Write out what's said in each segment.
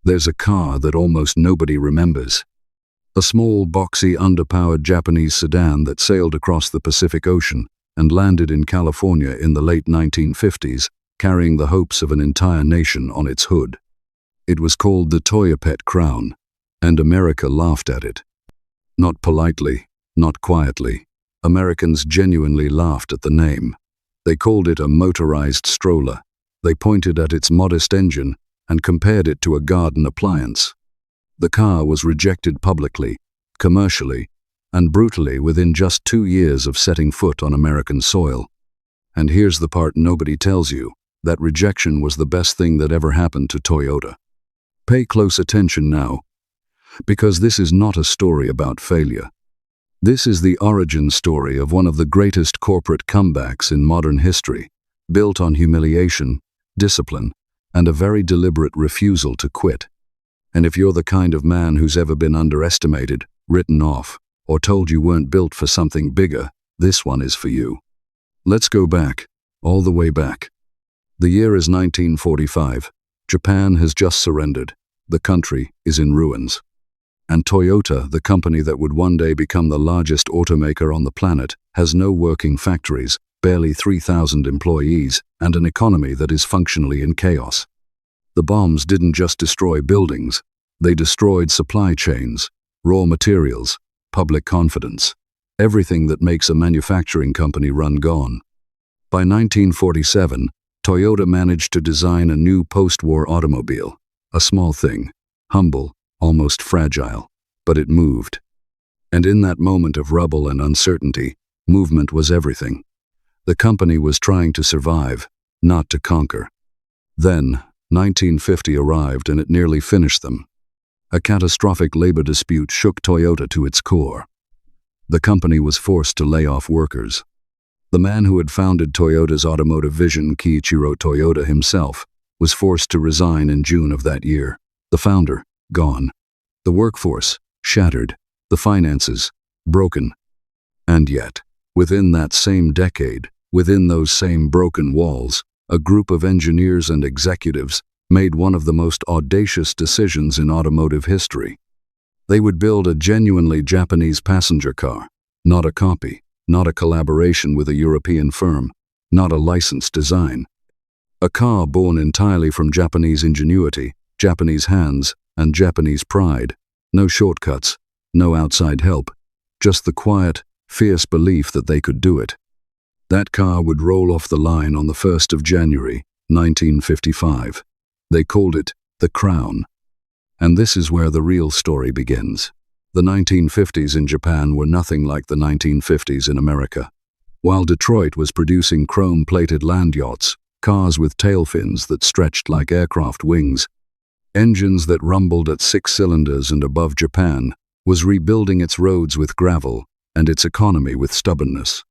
there's a car that almost nobody remembers. A small, boxy, underpowered Japanese sedan that sailed across the Pacific Ocean and landed in California in the late 1950s, carrying the hopes of an entire nation on its hood. It was called the Toyopet Crown, and America laughed at it. Not politely, not quietly. Americans genuinely laughed at the name. They called it a motorized stroller. They pointed at its modest engine and compared it to a garden appliance. The car was rejected publicly, commercially, and brutally within just 2 years of setting foot on American soil. And here's the part nobody tells you: that rejection was the best thing that ever happened to Toyota. Pay close attention now, because this is not a story about failure. This is the origin story of one of the greatest corporate comebacks in modern history, built on humiliation, discipline, and a very deliberate refusal to quit. And if you're the kind of man who's ever been underestimated, written off, or told you weren't built for something bigger, this one is for you. Let's go back, all the way back. The year is 1945. Japan has just surrendered. The country is in ruins. And Toyota, the company that would one day become the largest automaker on the planet, has no working factories, barely 3,000 employees, and an economy that is functionally in chaos. The bombs didn't just destroy buildings, they destroyed supply chains, raw materials, public confidence, everything that makes a manufacturing company run gone. By 1947, Toyota managed to design a new post-war automobile, a small thing, humble, almost fragile, but it moved. And in that moment of rubble and uncertainty, movement was everything. The company was trying to survive, not to conquer. Then, 1950 arrived and it nearly finished them. A catastrophic labor dispute shook Toyota to its core. The company was forced to lay off workers. The man who had founded Toyota's automotive vision, Kiichiro Toyota himself, was forced to resign in June of that year. The founder, gone. The workforce, shattered. The finances, broken. And yet, within that same decade, within those same broken walls, a group of engineers and executives made one of the most audacious decisions in automotive history. They would build a genuinely Japanese passenger car, not a copy, not a collaboration with a European firm, not a licensed design. A car born entirely from Japanese ingenuity, Japanese hands, and Japanese pride. No shortcuts, no outside help, just the quiet, fierce belief that they could do it. That car would roll off the line on the 1st of January, 1955. They called it the Crown. And this is where the real story begins. The 1950s in Japan were nothing like the 1950s in America. While Detroit was producing chrome-plated land yachts, cars with tail fins that stretched like aircraft wings, engines that rumbled at 6 cylinders and above, Japan was rebuilding its roads with gravel and its economy with stubbornness.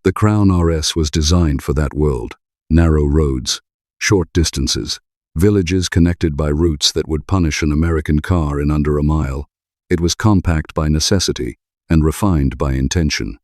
The Crown RS was designed for that world. Narrow roads, short distances, villages connected by routes that would punish an American car in under a mile. It was compact by necessity and refined by intention.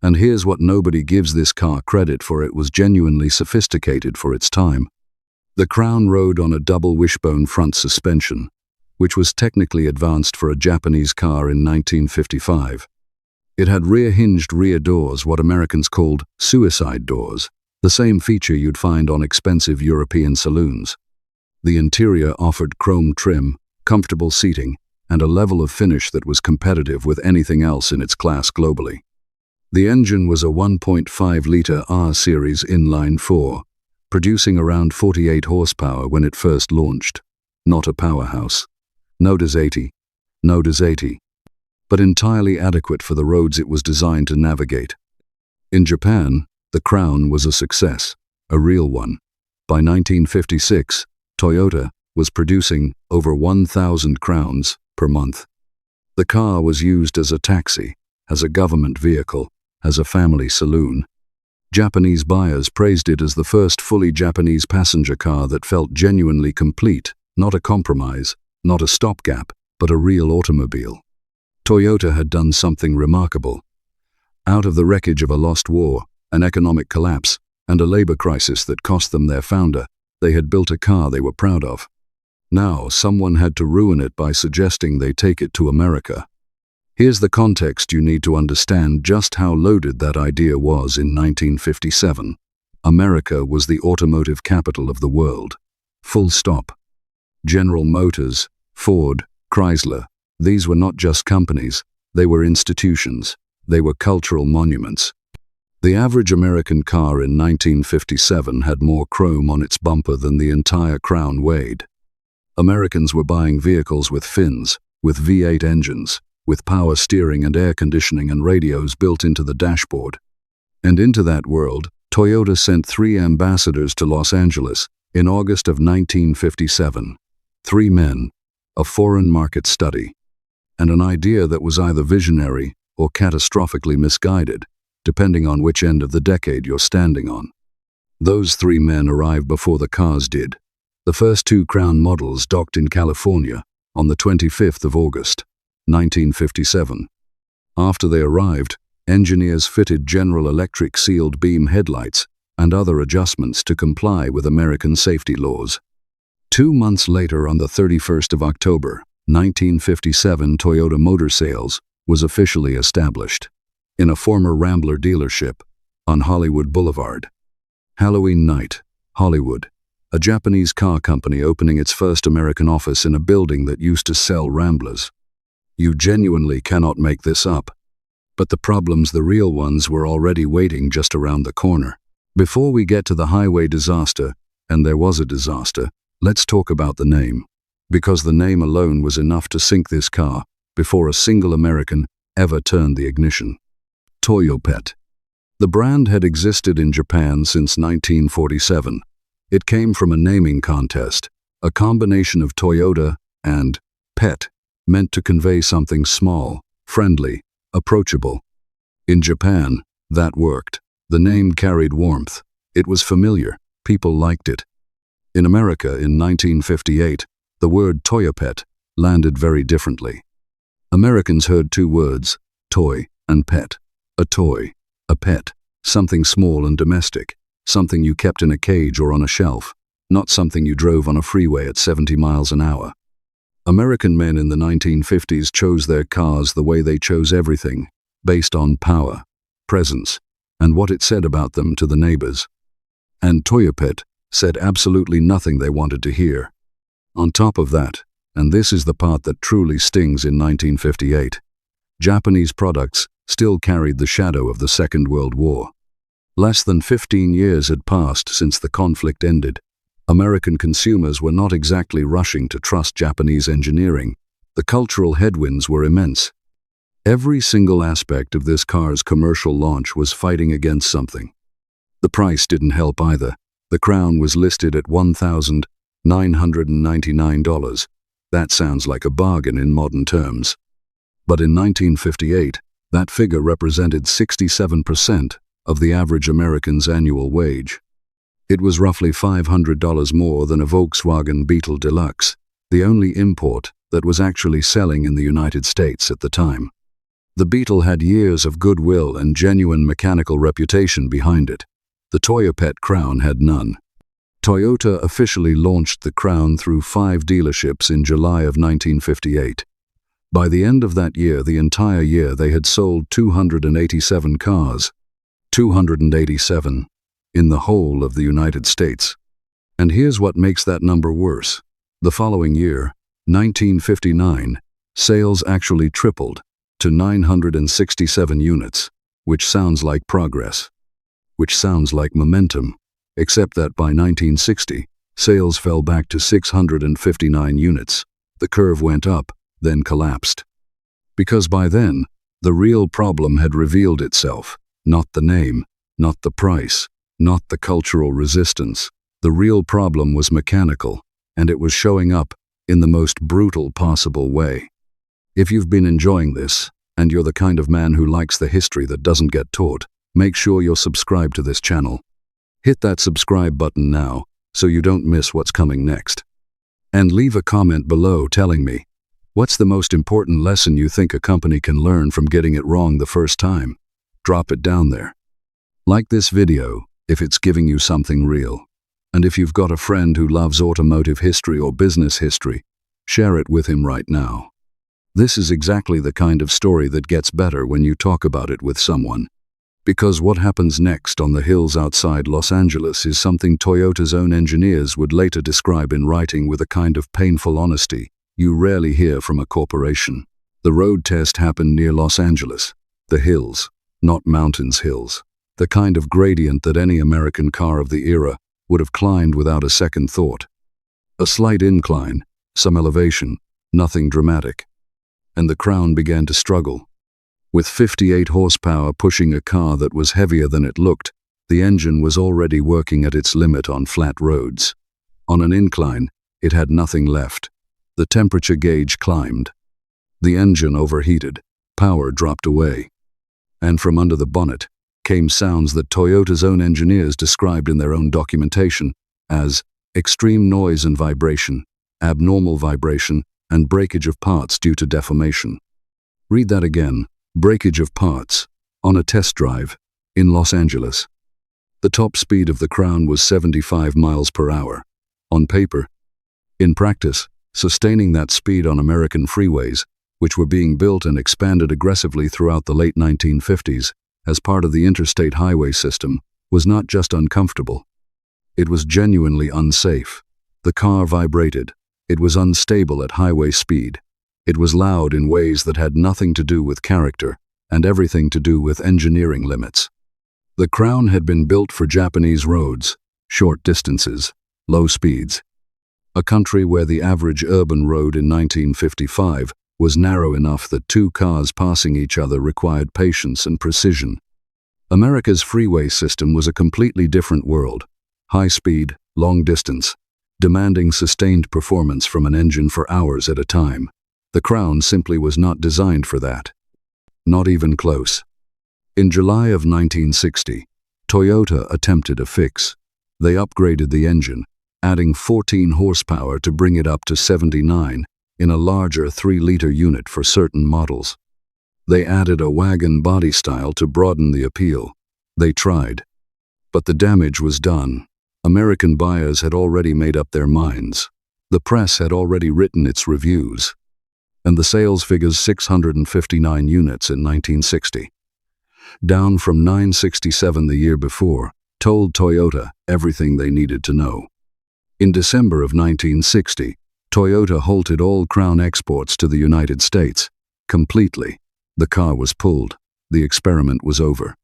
And here's what nobody gives this car credit for: it was genuinely sophisticated for its time. The Crown rode on a double wishbone front suspension, which was technically advanced for a Japanese car in 1955. It had rear-hinged rear doors, what Americans called suicide doors, the same feature you'd find on expensive European saloons. The interior offered chrome trim, comfortable seating, and a level of finish that was competitive with anything else in its class globally. The engine was a 1.5-liter R-Series inline-4, producing around 48 horsepower when it first launched. Not a powerhouse. No does 80. But entirely adequate for the roads it was designed to navigate. In Japan, the Crown was a success, a real one. By 1956, Toyota was producing over 1,000 Crowns per month. The car was used as a taxi, as a government vehicle, as a family saloon. Japanese buyers praised it as the first fully Japanese passenger car that felt genuinely complete, not a compromise, not a stopgap, but a real automobile. Toyota had done something remarkable. Out of the wreckage of a lost war, an economic collapse, and a labor crisis that cost them their founder, they had built a car they were proud of. Now, someone had to ruin it by suggesting they take it to America. Here's the context you need to understand just how loaded that idea was in 1957. America was the automotive capital of the world. Full stop. General Motors, Ford, Chrysler, these were not just companies, they were institutions, they were cultural monuments. The average American car in 1957 had more chrome on its bumper than the entire crown weighed. Americans were buying vehicles with fins, with V8 engines, with power steering and air conditioning and radios built into the dashboard. And into that world, Toyota sent 3 ambassadors to Los Angeles in August of 1957. 3 men, a foreign market study, and an idea that was either visionary or catastrophically misguided, depending on which end of the decade you're standing on. Those 3 men arrived before the cars did. The first 2 Crown models docked in California on the 25th of August, 1957. After they arrived, engineers fitted General Electric sealed beam headlights and other adjustments to comply with American safety laws. 2 months later, on the 31st of October, 1957, Toyota Motor Sales was officially established in a former Rambler dealership on Hollywood Boulevard. Halloween night, Hollywood. A Japanese car company opening its first American office in a building that used to sell Ramblers. You genuinely cannot make this up. But the problems, the real ones, were already waiting just around the corner. Before we get to the highway disaster, and there was a disaster, let's talk about the name. Because the name alone was enough to sink this car before a single American ever turned the ignition. Toyopet. The brand had existed in Japan since 1947. It came from a naming contest. A combination of Toyota and pet meant to convey something small, friendly, approachable. In Japan, that worked. The name carried warmth. It was familiar. People liked it. In America in 1958, the word Toyopet landed very differently. Americans heard 2 words, toy and pet. A toy, a pet, something small and domestic. Something you kept in a cage or on a shelf, not something you drove on a freeway at 70 miles an hour. American men in the 1950s chose their cars the way they chose everything, based on power, presence, and what it said about them to the neighbors. And Toyopet said absolutely nothing they wanted to hear. On top of that, and this is the part that truly stings in 1958, Japanese products still carried the shadow of the Second World War. Less than 15 years had passed since the conflict ended. American consumers were not exactly rushing to trust Japanese engineering. The cultural headwinds were immense. Every single aspect of this car's commercial launch was fighting against something. The price didn't help either. The Crown was listed at $1,999. That sounds like a bargain in modern terms. But in 1958, that figure represented 67% of the average American's annual wage. It was roughly $500 more than a Volkswagen Beetle Deluxe, the only import that was actually selling in the United States at the time. The Beetle had years of goodwill and genuine mechanical reputation behind it. The Toyopet Crown had none. Toyota officially launched the Crown through 5 dealerships in July of 1958. By the end of that year, the entire year, they had sold 287 cars. 287 in the whole of the United States. And here's what makes that number worse. The following year, 1959, sales actually tripled to 967 units, which sounds like progress, which sounds like momentum, except that by 1960, sales fell back to 659 units. The curve went up, then collapsed. Because by then, the real problem had revealed itself. Not the name, not the price, not the cultural resistance. The real problem was mechanical, and it was showing up in the most brutal possible way. If you've been enjoying this, and you're the kind of man who likes the history that doesn't get taught, make sure you're subscribed to this channel. Hit that subscribe button now, so you don't miss what's coming next. And leave a comment below telling me, what's the most important lesson you think a company can learn from getting it wrong the first time? Drop it down there. Like this video if it's giving you something real. And if you've got a friend who loves automotive history or business history, share it with him right now. This is exactly the kind of story that gets better when you talk about it with someone. Because what happens next on the hills outside Los Angeles is something Toyota's own engineers would later describe in writing with a kind of painful honesty you rarely hear from a corporation. The road test happened near Los Angeles. The hills, not mountains hills. The kind of gradient that any American car of the era would have climbed without a second thought. A slight incline, some elevation, nothing dramatic. And the Crown began to struggle. With 58 horsepower pushing a car that was heavier than it looked, the engine was already working at its limit on flat roads. On an incline, it had nothing left. The temperature gauge climbed. The engine overheated, power dropped away. And from under the bonnet came sounds that Toyota's own engineers described in their own documentation as extreme noise and vibration, abnormal vibration, and breakage of parts due to deformation. Read that again. Breakage of parts, on a test drive, in Los Angeles. The top speed of the Crown was 75 miles per hour. On paper. In practice, sustaining that speed on American freeways, which were being built and expanded aggressively throughout the late 1950s as part of the interstate highway system, was not just uncomfortable. It was genuinely unsafe. The car vibrated. It was unstable at highway speed. It was loud in ways that had nothing to do with character and everything to do with engineering limits. The Crown had been built for Japanese roads, short distances, low speeds. A country where the average urban road in 1955 was narrow enough that two cars passing each other required patience and precision. America's freeway system was a completely different world. High speed, long distance, demanding sustained performance from an engine for hours at a time. The Crown simply was not designed for that. Not even close. In July of 1960, Toyota attempted a fix. They upgraded the engine, adding 14 horsepower to bring it up to 79 in a larger 3-liter unit for certain models. They added a wagon body style to broaden the appeal. They tried. But the damage was done. American buyers had already made up their minds. The press had already written its reviews. And the sales figures 659 units in 1960, down from 967 the year before, told Toyota everything they needed to know. In December of 1960, Toyota halted all Crown exports to the United States, completely. The car was pulled. The experiment was over.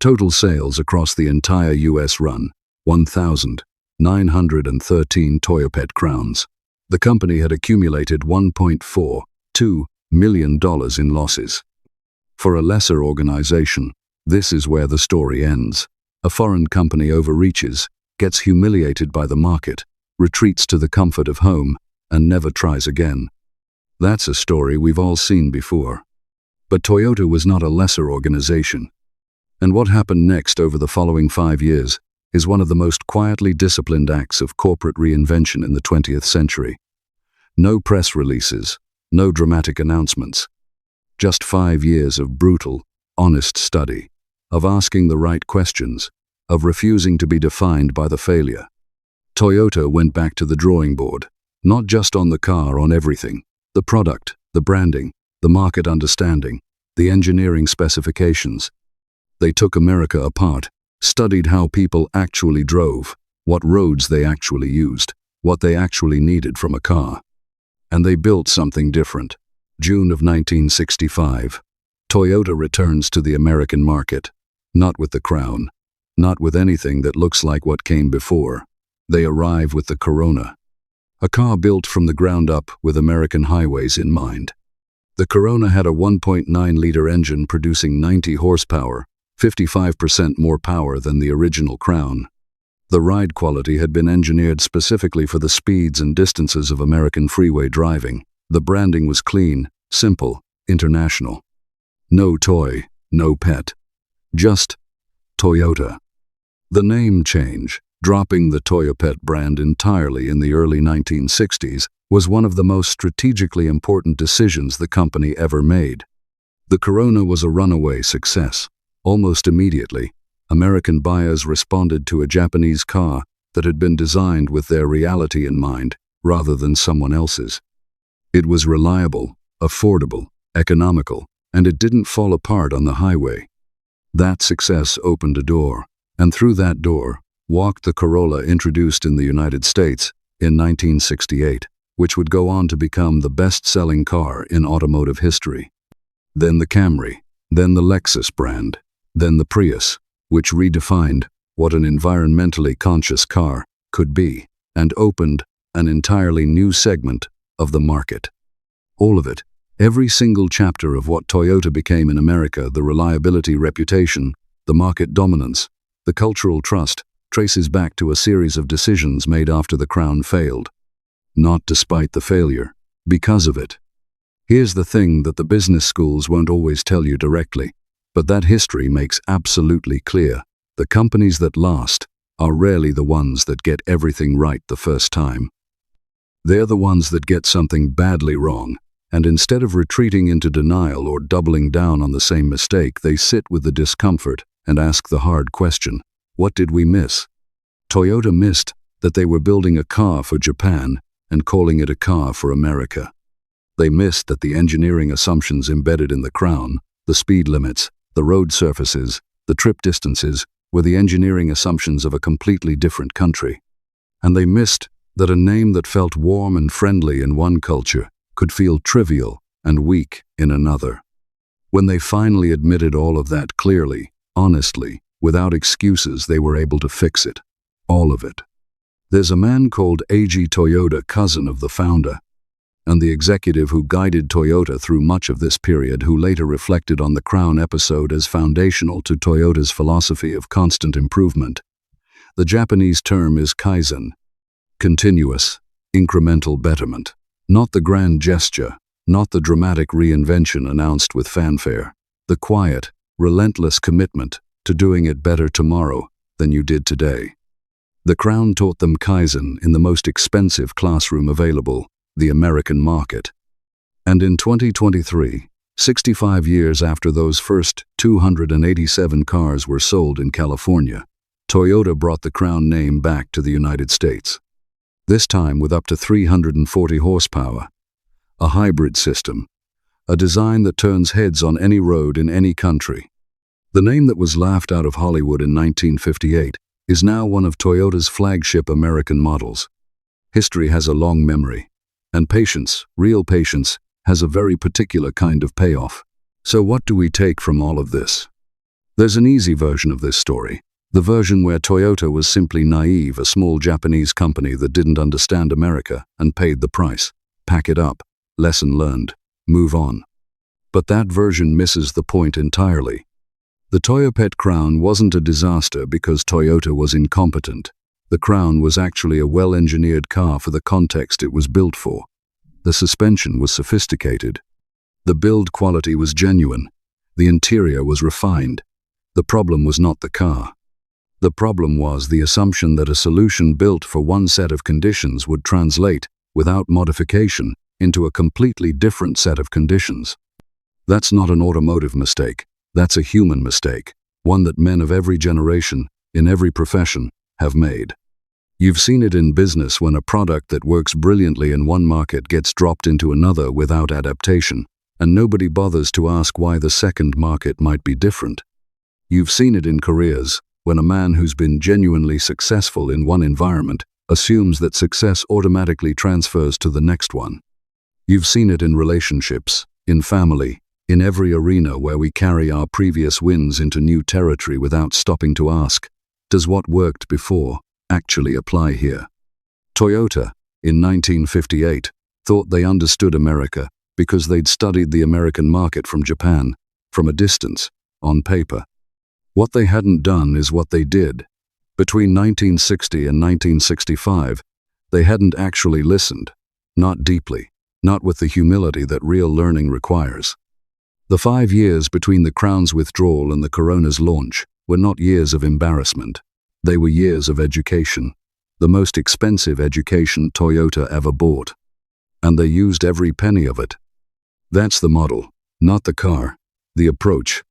Total sales across the entire U.S. run, 1,913 Toyopet Crowns. The company had accumulated $1.42 million in losses. For a lesser organization, this is where the story ends. A foreign company overreaches, gets humiliated by the market, retreats to the comfort of home, and never tries again. That's a story we've all seen before. But Toyota was not a lesser organization. And what happened next over the following 5 years is one of the most quietly disciplined acts of corporate reinvention in the 20th century. No press releases, no dramatic announcements. Just 5 years of brutal, honest study, of asking the right questions, of refusing to be defined by the failure. Toyota went back to the drawing board, not just on the car, on everything. The product, the branding, the market understanding, the engineering specifications. They took America apart, studied how people actually drove, what roads they actually used, what they actually needed from a car. And they built something different. June of 1965. Toyota returns to the American market, not with the Crown, not with anything that looks like what came before. They arrive with the Corona, a car built from the ground up with American highways in mind. The Corona had a 1.9-liter engine producing 90 horsepower, 55% more power than the original Crown. The ride quality had been engineered specifically for the speeds and distances of American freeway driving. The branding was clean, simple, international. No toy, no pet. Just Toyota. The name change, dropping the Toyopet brand entirely in the early 1960s, was one of the most strategically important decisions the company ever made. The Corona was a runaway success. Almost immediately, American buyers responded to a Japanese car that had been designed with their reality in mind rather than someone else's. It was reliable, affordable, economical, and it didn't fall apart on the highway. That success opened a door, and through that door walked the Corolla introduced in the United States in 1968, which would go on to become the best-selling car in automotive history. Then the Camry, then the Lexus brand, then the Prius, which redefined what an environmentally conscious car could be and opened an entirely new segment of the market. All of it, every single chapter of what Toyota became in America, the reliability reputation, the market dominance, the cultural trust, traces back to a series of decisions made after the Crown failed. Not despite the failure, because of it. Here's the thing that the business schools won't always tell you directly, but that history makes absolutely clear. The companies that last are rarely the ones that get everything right the first time. They're the ones that get something badly wrong, and instead of retreating into denial or doubling down on the same mistake, they sit with the discomfort and ask the hard question, what did we miss? Toyota missed that they were building a car for Japan and calling it a car for America. They missed that the engineering assumptions embedded in the Crown, the speed limits, the road surfaces, the trip distances, were the engineering assumptions of a completely different country. And they missed that a name that felt warm and friendly in one culture could feel trivial and weak in another. When they finally admitted all of that clearly, honestly, without excuses, they were able to fix it. All of it. There's a man called Eiji Toyoda, cousin of the founder, and the executive who guided Toyota through much of this period, who later reflected on the Crown episode as foundational to Toyota's philosophy of constant improvement. The Japanese term is kaizen, continuous, incremental betterment. Not the grand gesture, not the dramatic reinvention announced with fanfare. The quiet, relentless commitment to doing it better tomorrow than you did today. The Crown taught them kaizen in the most expensive classroom available, the American market. And in 2023, 65 years after those first 287 cars were sold in California, Toyota brought the Crown name back to the United States. This time with up to 340 horsepower, a hybrid system, a design that turns heads on any road in any country. The name that was laughed out of Hollywood in 1958 is now one of Toyota's flagship American models. History has a long memory, and patience, real patience, has a very particular kind of payoff. So what do we take from all of this? There's an easy version of this story, the version where Toyota was simply naive, a small Japanese company that didn't understand America and paid the price. Pack it up, lesson learned, move on. But that version misses the point entirely. The Toyopet Crown wasn't a disaster because Toyota was incompetent. The Crown was actually a well-engineered car for the context it was built for. The suspension was sophisticated. The build quality was genuine. The interior was refined. The problem was not the car. The problem was the assumption that a solution built for one set of conditions would translate, without modification, into a completely different set of conditions. That's not an automotive mistake. That's a human mistake, one that men of every generation, in every profession, have made. You've seen it in business when a product that works brilliantly in one market gets dropped into another without adaptation, and nobody bothers to ask why the second market might be different. You've seen it in careers, when a man who's been genuinely successful in one environment assumes that success automatically transfers to the next one. You've seen it in relationships, in family, in every arena where we carry our previous wins into new territory without stopping to ask, does what worked before actually apply here? Toyota, in 1958, thought they understood America because they'd studied the American market from Japan, from a distance, on paper. What they hadn't done is what they did. Between 1960 and 1965, they hadn't actually listened, not deeply, not with the humility that real learning requires. The 5 years between the Crown's withdrawal and the Corona's launch were not years of embarrassment. They were years of education, the most expensive education Toyota ever bought. And they used every penny of it. That's the model, not the car, the approach.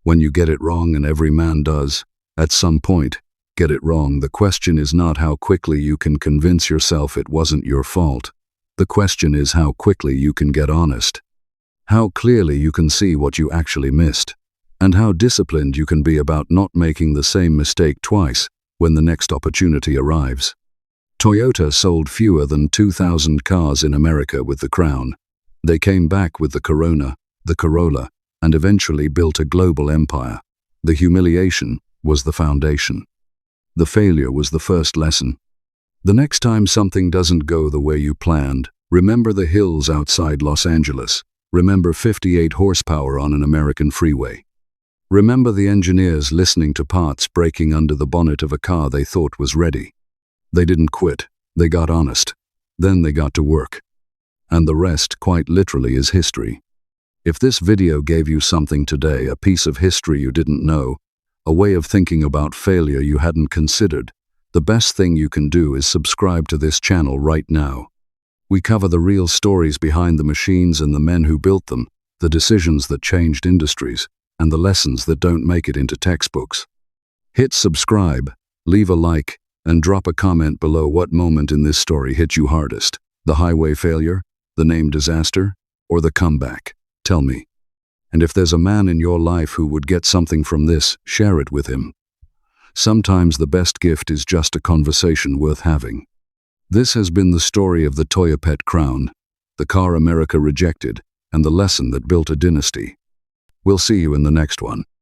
When you get it wrong, and every man does, at some point, Get it wrong. The question is not how quickly you can convince yourself it wasn't your fault. The question is how quickly you can get honest. How clearly you can see what you actually missed. And how disciplined you can be about not making the same mistake twice when the next opportunity arrives. Toyota sold fewer than 2,000 cars in America with the Crown. They came back with the Corona, the Corolla, and eventually built a global empire. The humiliation was the foundation. The failure was the first lesson. The next time something doesn't go the way you planned, remember the hills outside Los Angeles. Remember 58 horsepower on an American freeway. Remember the engineers listening to parts breaking under the bonnet of a car they thought was ready. They didn't quit. They got honest. Then they got to work. And the rest, quite literally, is history. If this video gave you something today, a piece of history you didn't know, a way of thinking about failure you hadn't considered, the best thing you can do is subscribe to this channel right now. We cover the real stories behind the machines and the men who built them, the decisions that changed industries, and the lessons that don't make it into textbooks. Hit subscribe, leave a like, and drop a comment below what moment in this story hit you hardest. The highway failure, the name disaster, or the comeback? Tell me. And if there's a man in your life who would get something from this, share it with him. Sometimes the best gift is just a conversation worth having. This has been the story of the Toyopet Crown, the car America rejected, and the lesson that built a dynasty. We'll see you in the next one.